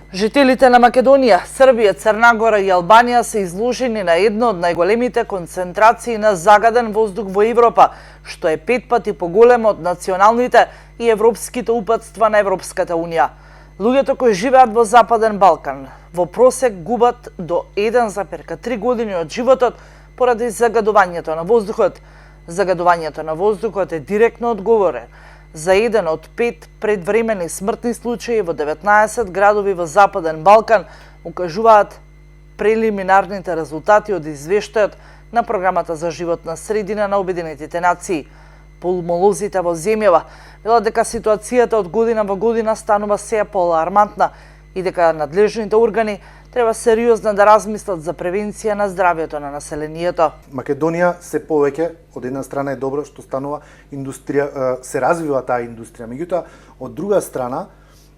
Жителите на Македонија, Србија, Црна Гора и Албанија се изложени на едно од најголемите концентрации на загаден воздух во Европа, што е 5 пати поголемо од националните и европските упатства на Европската Унија. Луѓето кои живеат во Западен Балкан во просек губат до 1,3 години од животот поради загадувањето на воздухот. Загадувањето на воздухот е директно одговорен за еден од 5 предвремени смртни случаи во 19 градови во Западен Балкан, укажуваат прелиминарните резултати од извештајот на Програмата за животна средина на Обединетите нации. Пулмолозите во земјава велат дека ситуацијата од година во година станува сеја поалармантна и дека надлежните органи треба сериозно да размислат за превенција на здравјето на населението. Македонија се повеќе, од една страна е добро што станува индустрија, се развива таа индустрија, меѓутоа од друга страна,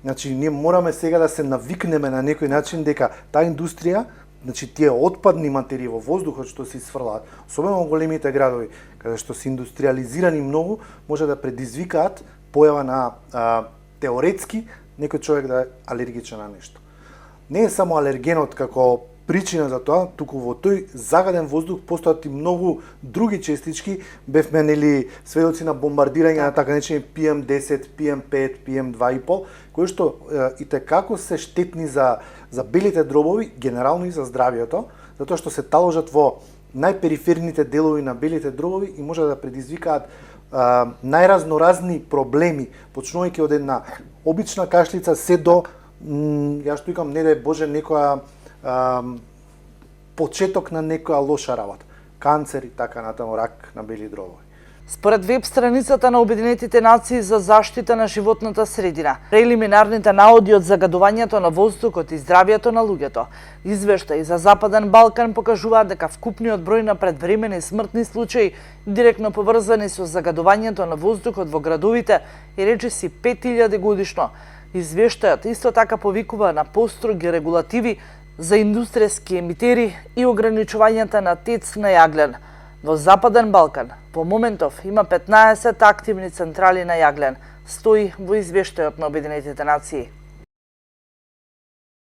значи ние мораме сега да се навикнеме на некој начин дека таа индустрија, значи тие отпадни материи во воздухот што се исфрлаат, особено во големите градови, каде што се индустриализирани многу, може да предизвикаат појава на теоретски некој човек да е алергичен на нешто. Не е само алергенот како причина за тоа, туку во тој загаден воздух постојат и многу други частички. Бевме сведоци на бомбардирање на така наречени PM10, PM5, PM2,5, кои што и како се штетни за белите дробови, генерално и за здравјето, затоа што се таложат во најпериферните делови на белите дробови и може да предизвикаат најразноразни проблеми, почнувајќи од една обична кашлица се до јас што викам, не дај Боже, некоја почеток на некоја лоша работа, канцер и така натаму, рак на бели дробови. Според веб страницата на Обединетите нации за заштита на животната средина, прелиминарните наоди од загадувањето на воздухот и здравјето на луѓето, извештаи за Западен Балкан покажуваат дека вкупниот број на предвремени смртни случаи директно поврзани со загадувањето на воздухот во градовите е речиси 5000 годишно. Извештајот исто така повикува на построги регулативи за индустријски емитери и ограничувањата на ТЕЦ на јаглен. Во Западен Балкан во моментов има 15 активни централи на јаглен, стои во извештајот на Обединетите нации.